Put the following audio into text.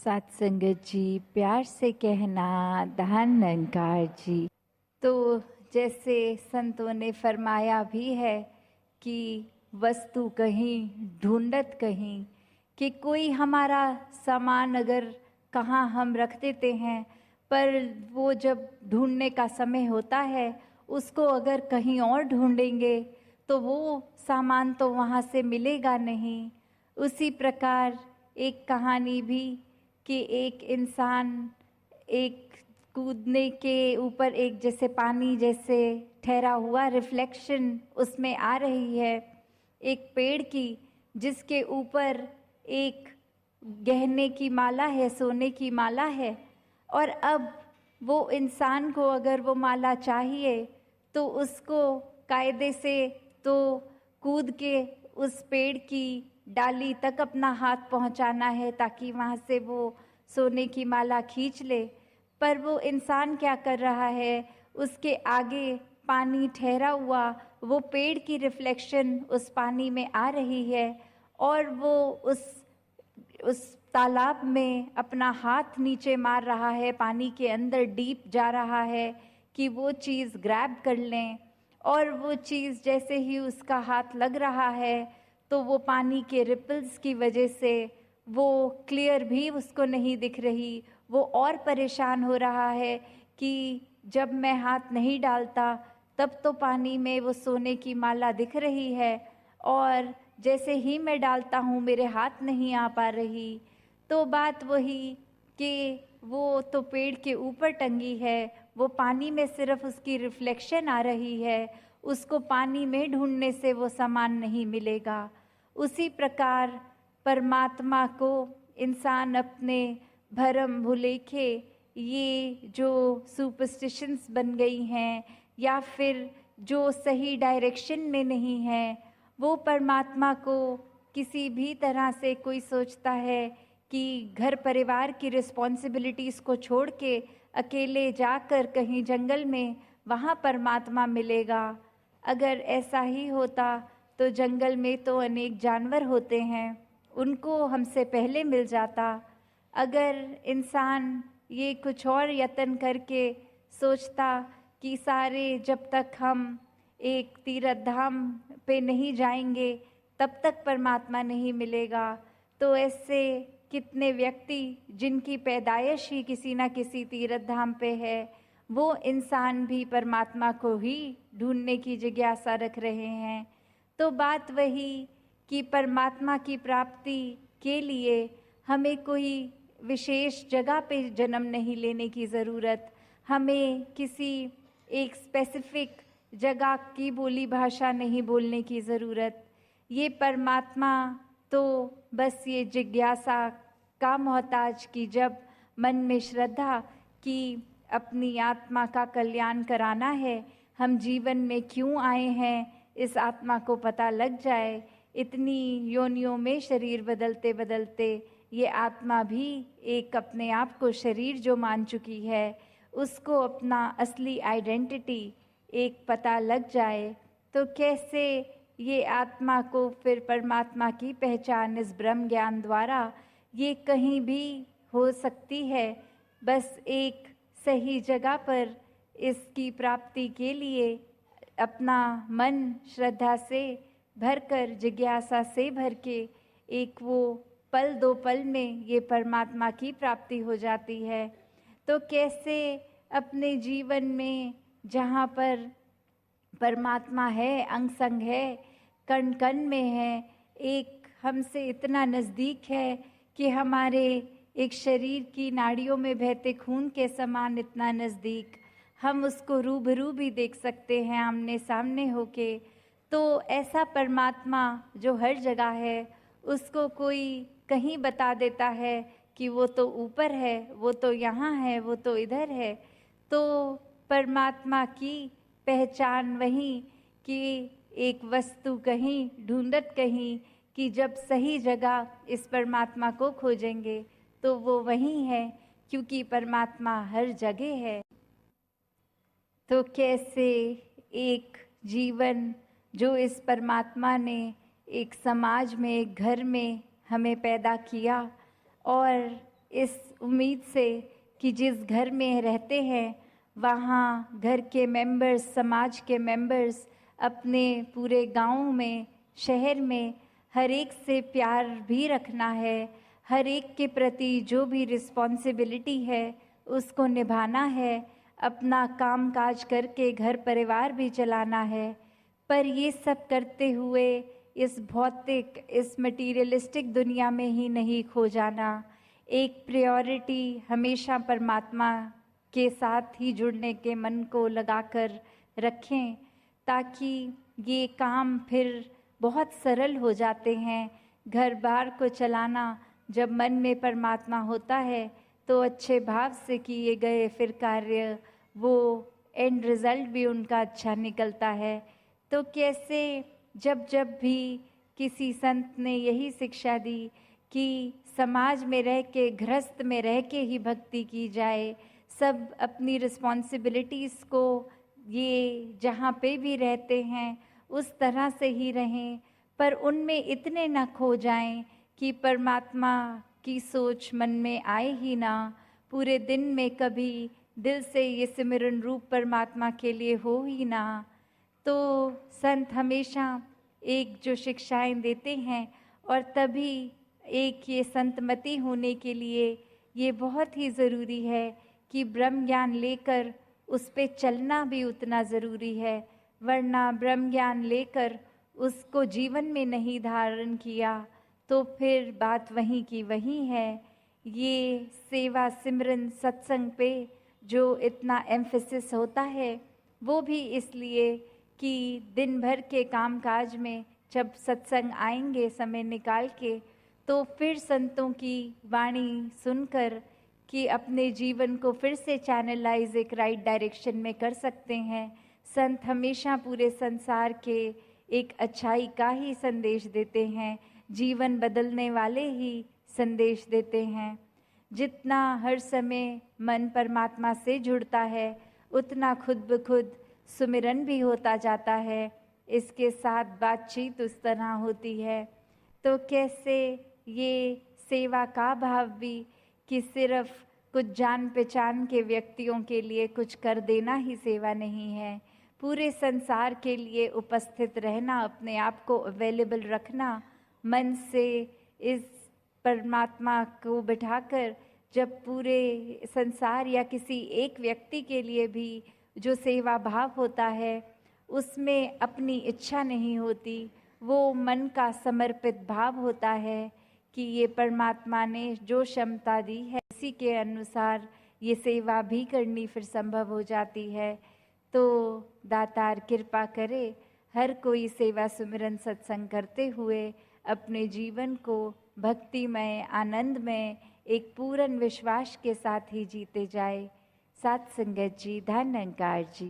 सत्संगत जी, प्यार से कहना धन निरंकार जी। तो जैसे संतों ने फरमाया भी है कि वस्तु कहीं ढूंढत कहीं, कि कोई हमारा सामान अगर कहाँ हम रख देते हैं, पर वो जब ढूंढने का समय होता है उसको अगर कहीं और ढूंढेंगे तो वो सामान तो वहाँ से मिलेगा नहीं। उसी प्रकार एक कहानी भी कि एक इंसान एक कूदने के ऊपर एक जैसे पानी जैसे ठहरा हुआ रिफ्लेक्शन उसमें आ रही है एक पेड़ की, जिसके ऊपर एक गहने की माला है, सोने की माला है। और अब वो इंसान को अगर वो माला चाहिए तो उसको कायदे से तो कूद के उस पेड़ की डाली तक अपना हाथ पहुंचाना है ताकि वहाँ से वो सोने की माला खींच ले। पर वो इंसान क्या कर रहा है, उसके आगे पानी ठहरा हुआ, वो पेड़ की रिफ्लेक्शन उस पानी में आ रही है और वो उस तालाब में अपना हाथ नीचे मार रहा है, पानी के अंदर डीप जा रहा है कि वो चीज़ ग्रैब कर लें। और वो चीज़ जैसे ही उसका हाथ लग रहा है तो वो पानी के रिपल्स की वजह से वो क्लियर भी उसको नहीं दिख रही। वो और परेशान हो रहा है कि जब मैं हाथ नहीं डालता तब तो पानी में वो सोने की माला दिख रही है और जैसे ही मैं डालता हूँ मेरे हाथ नहीं आ पा रही। तो बात वही कि वो तो पेड़ के ऊपर टंगी है, वो पानी में सिर्फ उसकी रिफ्लेक्शन आ रही है, उसको पानी में ढूंढने से वो सामान नहीं मिलेगा। उसी प्रकार परमात्मा को इंसान अपने भरम भुलेखे ये जो सुपरस्टिशंस बन गई हैं या फिर जो सही डायरेक्शन में नहीं है, वो परमात्मा को किसी भी तरह से कोई सोचता है कि घर परिवार की रिस्पॉन्सिबिलिटीज़ को छोड़ के अकेले जाकर कहीं जंगल में वहाँ परमात्मा मिलेगा। अगर ऐसा ही होता तो जंगल में तो अनेक जानवर होते हैं, उनको हमसे पहले मिल जाता। अगर इंसान ये कुछ और यत्न करके सोचता कि सारे जब तक हम एक तीर्थ धाम पे नहीं जाएंगे तब तक परमात्मा नहीं मिलेगा, तो ऐसे कितने व्यक्ति जिनकी पैदाइश ही किसी न किसी तीर्थ धाम पे है, वो इंसान भी परमात्मा को ही ढूंढने की जिज्ञासा रख रहे हैं। तो बात वही कि परमात्मा की प्राप्ति के लिए हमें कोई विशेष जगह पे जन्म नहीं लेने की ज़रूरत, हमें किसी एक स्पेसिफिक जगह की बोली भाषा नहीं बोलने की ज़रूरत। ये परमात्मा तो बस ये जिज्ञासा का मोहताज कि जब मन में श्रद्धा कि अपनी आत्मा का कल्याण कराना है, हम जीवन में क्यों आए हैं इस आत्मा को पता लग जाए। इतनी योनियों में शरीर बदलते बदलते ये आत्मा भी एक अपने आप को शरीर जो मान चुकी है, उसको अपना असली आइडेंटिटी एक पता लग जाए, तो कैसे ये आत्मा को फिर परमात्मा की पहचान इस ब्रह्म ज्ञान द्वारा ये कहीं भी हो सकती है। बस एक सही जगह पर इसकी प्राप्ति के लिए अपना मन श्रद्धा से भरकर, जिज्ञासा से भर के एक वो पल दो पल में ये परमात्मा की प्राप्ति हो जाती है। तो कैसे अपने जीवन में जहाँ पर परमात्मा है, अंग संग है, कण कण में है, एक हमसे इतना नज़दीक है कि हमारे एक शरीर की नाड़ियों में बहते खून के समान इतना नज़दीक, हम उसको रूबरू भी देख सकते हैं आमने सामने होके। तो ऐसा परमात्मा जो हर जगह है, उसको कोई कहीं बता देता है कि वो तो ऊपर है, वो तो यहाँ है, वो तो इधर है। तो परमात्मा की पहचान वही कि एक वस्तु कहीं ढूंढत कहीं, कि जब सही जगह इस परमात्मा को खोजेंगे तो वो वहीं है, क्योंकि परमात्मा हर जगह है। तो कैसे एक जीवन जो इस परमात्मा ने एक समाज में, एक घर में हमें पैदा किया और इस उम्मीद से कि जिस घर में रहते हैं वहाँ घर के मेंबर्स, समाज के मेंबर्स, अपने पूरे गांव में, शहर में हर एक से प्यार भी रखना है, हर एक के प्रति जो भी रिस्पॉन्सिबिलिटी है उसको निभाना है, अपना काम काज करके घर परिवार भी चलाना है। पर ये सब करते हुए इस भौतिक, इस मटीरियलिस्टिक दुनिया में ही नहीं खो जाना। एक प्रायोरिटी हमेशा परमात्मा के साथ ही जुड़ने के मन को लगाकर रखें, ताकि ये काम फिर बहुत सरल हो जाते हैं। घर बार को चलाना जब मन में परमात्मा होता है तो अच्छे भाव से किए गए फिर कार्य, वो एंड रिज़ल्ट भी उनका अच्छा निकलता है। तो कैसे जब जब भी किसी संत ने यही शिक्षा दी कि समाज में रह के, गृहस्थ में रह के ही भक्ति की जाए, सब अपनी रिस्पॉन्सिबिलिटीज़ को ये जहाँ पे भी रहते हैं उस तरह से ही रहें, पर उनमें इतने न खो जाएं कि परमात्मा की सोच मन में आए ही ना। पूरे दिन में कभी दिल से ये सिमरन रूप परमात्मा के लिए हो ही ना। तो संत हमेशा एक जो शिक्षाएं देते हैं, और तभी एक ये संतमति होने के लिए ये बहुत ही ज़रूरी है कि ब्रह्म ज्ञान लेकर उस पे चलना भी उतना ज़रूरी है। वरना ब्रह्म ज्ञान लेकर उसको जीवन में नहीं धारण किया तो फिर बात वहीं की वहीं है। ये सेवा, सिमरन, सत्संग पे जो इतना एम्फेसिस होता है वो भी इसलिए कि दिन भर के कामकाज में जब सत्संग आएंगे समय निकाल के, तो फिर संतों की वाणी सुनकर कि अपने जीवन को फिर से चैनलाइज एक राइट डायरेक्शन में कर सकते हैं। संत हमेशा पूरे संसार के एक अच्छाई का ही संदेश देते हैं, जीवन बदलने वाले ही संदेश देते हैं। जितना हर समय मन परमात्मा से जुड़ता है उतना खुद ब खुद सुमिरन भी होता जाता है, इसके साथ बातचीत उस तरह होती है। तो कैसे ये सेवा का भाव भी कि सिर्फ कुछ जान पहचान के व्यक्तियों के लिए कुछ कर देना ही सेवा नहीं है। पूरे संसार के लिए उपस्थित रहना, अपने आप को अवेलेबल रखना, मन से इस परमात्मा को बिठाकर जब पूरे संसार या किसी एक व्यक्ति के लिए भी जो सेवा भाव होता है उसमें अपनी इच्छा नहीं होती, वो मन का समर्पित भाव होता है कि ये परमात्मा ने जो क्षमता दी है उसी के अनुसार ये सेवा भी करनी फिर संभव हो जाती है। तो दातार कृपा करे हर कोई सेवा सुमिरन सत्संग करते हुए अपने जीवन को भक्तिमय, आनंदमय, एक पूर्ण विश्वास के साथ ही जीते जाए। सात संगत जी, धन निरंकार जी।